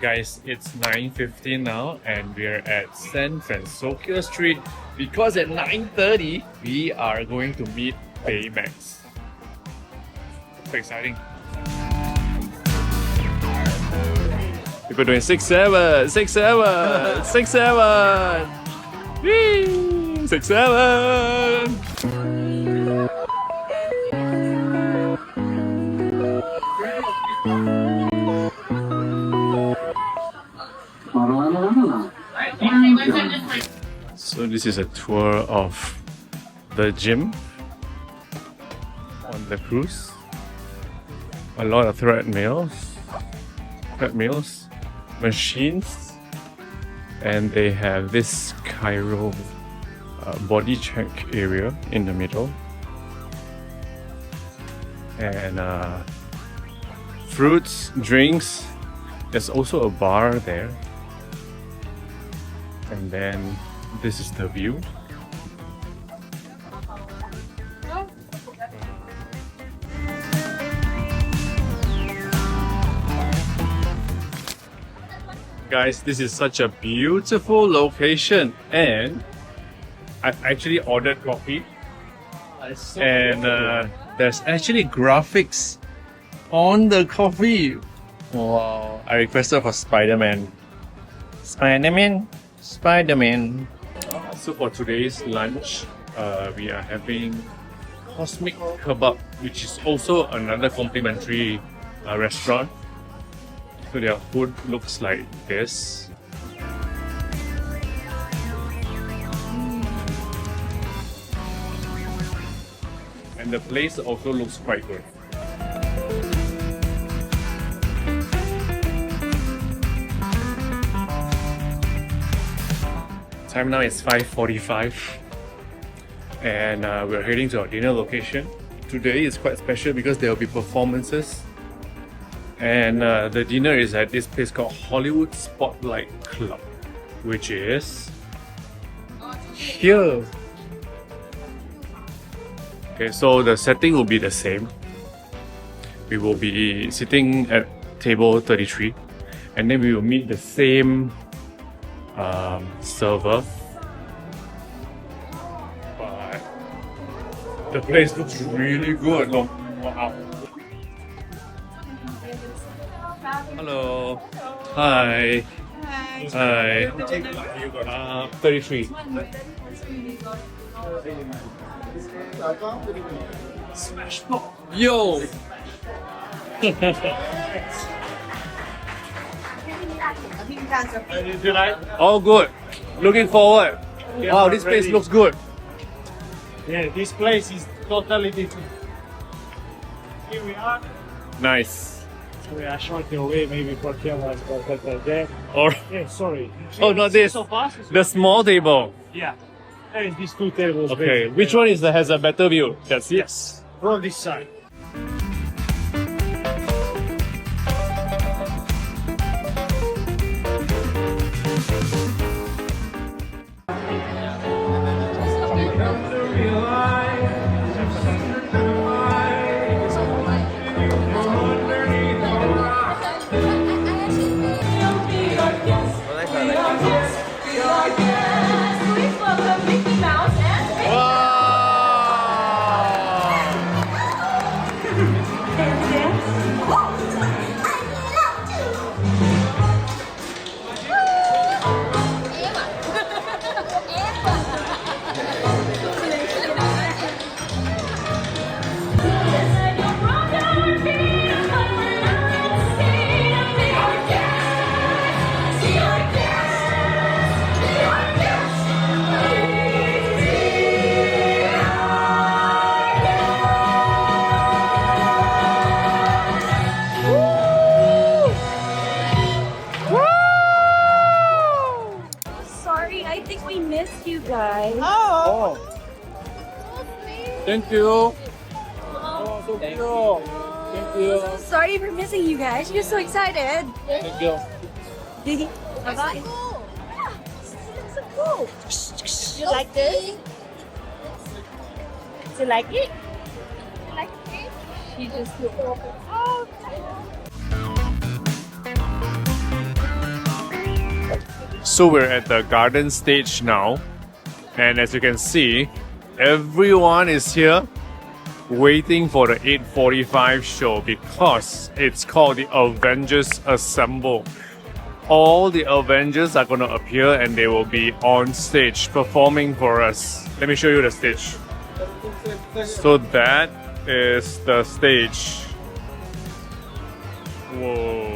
Guys, it's 9:15 now and we're at San Francisco Street because at 9:30 we are going to meet Baymax. So exciting. People doing 6-7, 6-7, 6-7. Whee! 6-7. So this is a tour of the gym on the cruise. A lot of treadmills, machines, and they have this Cairo body check area in the middle, and fruits, drinks. There's also a bar there. And then this is the view. Guys, this is such a beautiful location, and I've actually ordered coffee, and there's actually graphics on the coffee. Wow! I requested for Spider-Man. Spider-Man. So for today's lunch, we are having Cosmic Kebab, which is also another complimentary restaurant. So their food looks like this. And the place also looks quite good. Time now is 5:45 and we're heading to our dinner location. Today is quite special because there will be performances, and the dinner is at this place called Hollywood Spotlight Club, which is here. Okay, so the setting will be the same. We will be sitting at table 33, and then we will meet the same server, but the place looks really good. Look, wow. Hello. Hi. Hi. 33. Smashpop. Yo. All good. Looking forward. Wow, this place looks good. Yeah, this place is totally different. Here we are. Nice. So we are shorting away maybe for cameras, but there. Or Yeah, sorry. oh, not this. So fast. The small table. Yeah. There is these two tables. Okay, basically. which one is that has a better view? That's it. Yes. From this side. guys. Oh. Thank you. Oh, so cute. Thank you. sorry for missing you guys. You're so excited. Thank you. Bye-bye. Yeah, this looks so cool. You like this? Do you like it? You like it? She just oh. So we're at the garden stage now, and as you can see, everyone is here waiting for the 8:45 show because it's called the Avengers Assemble. All the Avengers are gonna appear and they will be on stage performing for us. Let me show you the stage. So that is the stage. Whoa.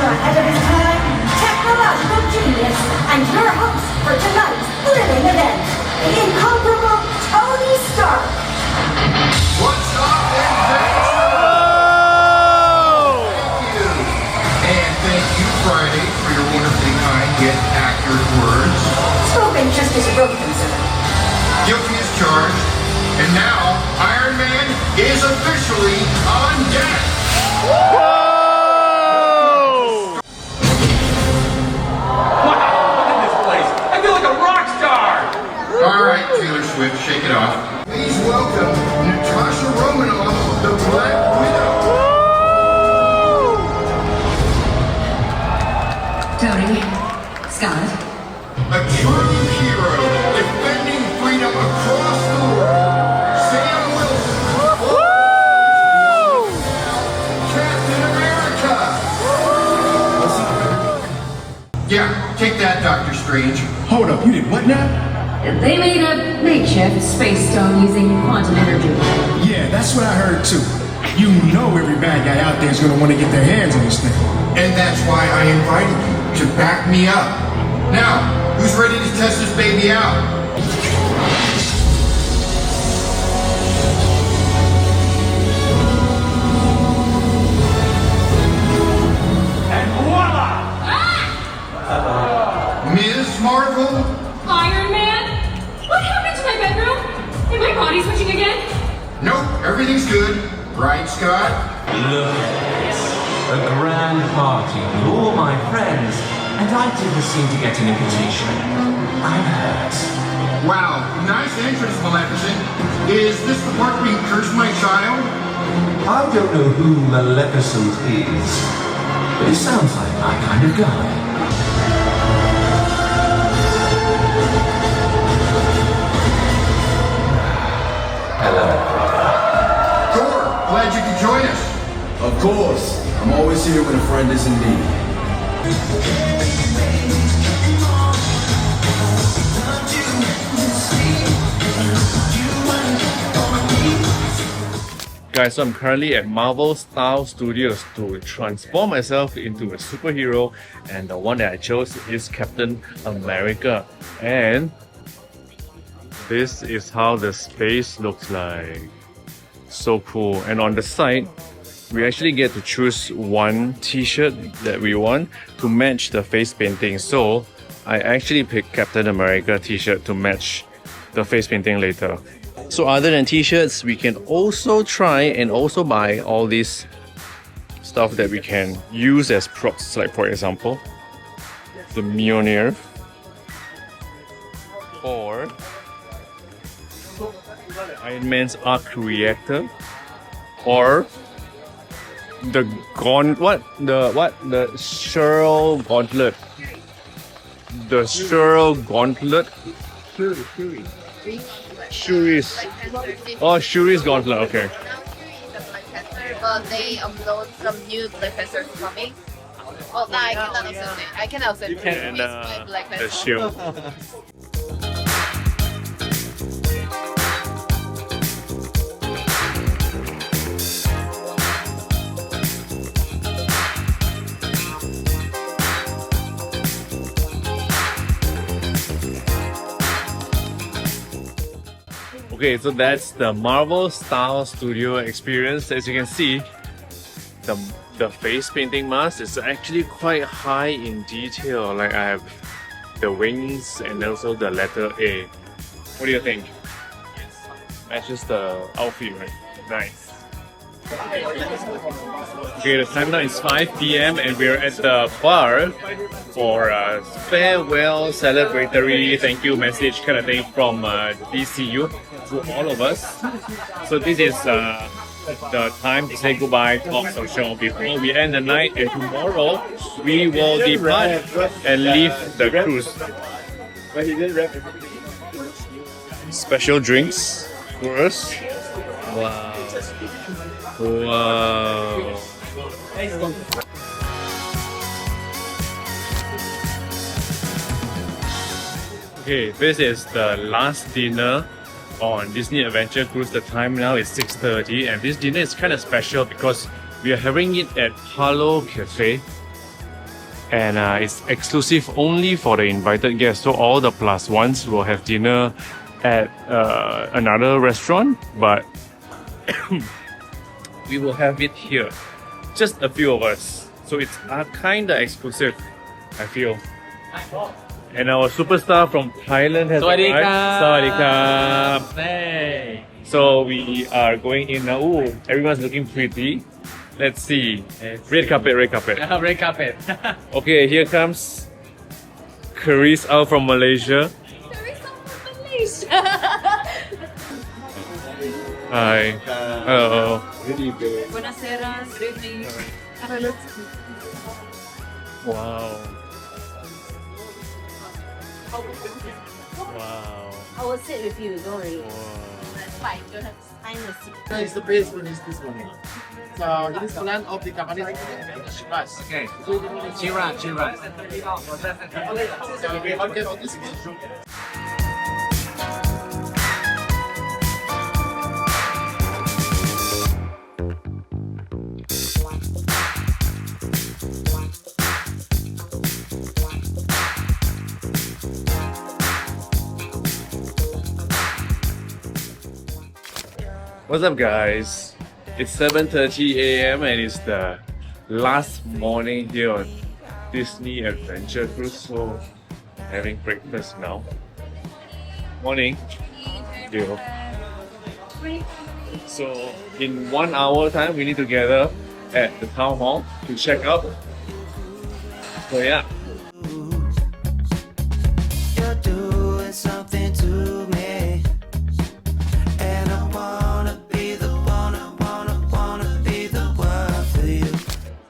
Ahead of his time, technological genius, and your host for tonight's thrilling event, the incomparable Tony Stark. What's up, adventure? Oh! Thank you. And thank you, Friday, for your wonderfully kind yet accurate words. Spoken just as you wrote them, sir. Guilty as charged. And now, Iron Man is officially on deck. Whoa! Alright, Taylor Swift, shake it off. Please welcome Natasha Romanoff, the Black Widow. Tony, Scott. A true hero, defending freedom across the world. Sam Wilson. Captain America. Yeah, take that, Doctor Strange. Hold up, you did what now? They made a makeshift space stone using quantum energy. Yeah, that's what I heard too. You know every bad guy out there is gonna want to get their hands on this thing. And that's why I invited you to back me up. Now, who's ready to test this baby out? And voila! Ms. Marvel? Iron Man? What happened to my bedroom? Is my body switching again? Nope, everything's good. Right, Scott? Look at this. A grand party with all my friends, and I didn't seem to get an invitation. I'm hurt. Wow, nice entrance, Maleficent. Is this the part where you curse my child? I don't know who Maleficent is, but he sounds like my kind of guy. Hello, brother. Thor, glad you could join us. Of course. I'm always here when a friend is in need. Guys, so I'm currently at Marvel Style Studios to transform myself into a superhero, and the one that I chose is Captain America. And this is how the space looks like. So cool. And on the side, we actually get to choose one t-shirt that we want to match the face painting. So I actually picked Captain America t-shirt to match the face painting later. So other than t-shirts, we can also try and also buy all these stuff that we can use as props. Like for example, the Mjolnir, or Iron Man's arc reactor, or the Shuri's gauntlet. The Shuri's gauntlet. Shuri's gauntlet. Okay. Well, they upload some new Black Panthers coming. Well, no, I cannot also say. I can also say. And Black the Panther. shield. Okay, so that's the Marvel Style Studio experience. As you can see, the face painting mask is actually quite high in detail. Like I have the wings and also the letter A. What do you think? Matches the outfit, right? Nice. Okay, the time now is 5 p.m. and we're at the bar for a farewell celebratory thank you message kind of thing from DCU to all of us. So this is the time to say goodbye, talk social before we end the night, and tomorrow we will depart and leave the cruise. Special drinks for us. Wow. Wow. Okay, this is the last dinner on Disney Adventure Cruise. The time now is 6:30 and this dinner is kind of special because we are having it at Palo Cafe and it's exclusive only for the invited guests. So all the plus ones will have dinner at another restaurant, but we will have it here. Just a few of us. So it's kind of exclusive, I feel. And our superstar from Thailand has arrived. Sawadee krap. Hey. So we are going in now. Ooh, everyone's looking pretty. Let's see. Red carpet, red carpet. Red carpet. Okay, here comes Charis out from Malaysia. Hi. Hello. Buonasera, good evening. Wow. Wow. I will sit with you, don't worry. That's fine. You don't have to I'm the seat. It's the base one, is this one. So it is plan of the company. Okay. Chira. So we all get all this again. What's up, guys? It's 7:30 a.m. and it's the last morning here on Disney Adventure Cruise. So, having breakfast now. Morning. Yo. So, in 1 hour time, we need to gather at the town hall to check out. So, yeah. You're doing something to me, and I wanna be the one. I wanna be the one for you.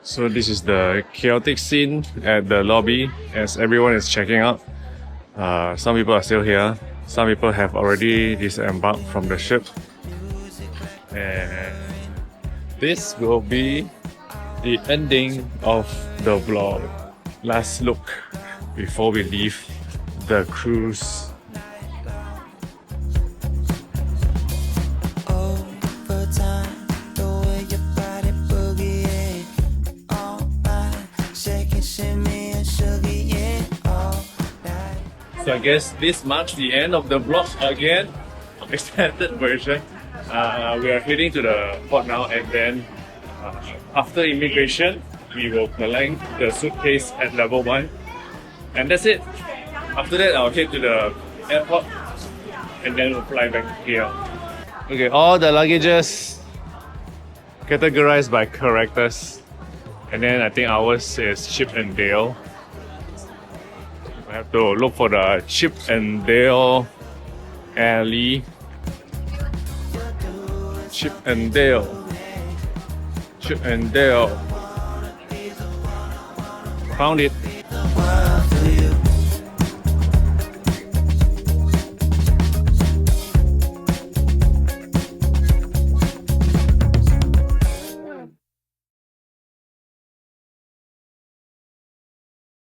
So this is the chaotic scene at the lobby as everyone is checking out. Some people are still here. Some people have already disembarked from the ship. And this will be the ending of the vlog. Last look before we leave the cruise. Over time, the way your body boogie, all right, shake it, shimmy and sugar, yeah, all night. So I guess this marks the end of the vlog again, extended version. We are heading to the port now, and then after immigration, we will collect the suitcase at level 1, and that's it. After that, I'll head to the airport, and then we'll fly back here. Okay, all the luggages categorized by characters, and then I think ours is Chip and Dale. I have to look for the Chip and Dale alley. Chip and Dale. Chip and Dale. Found it.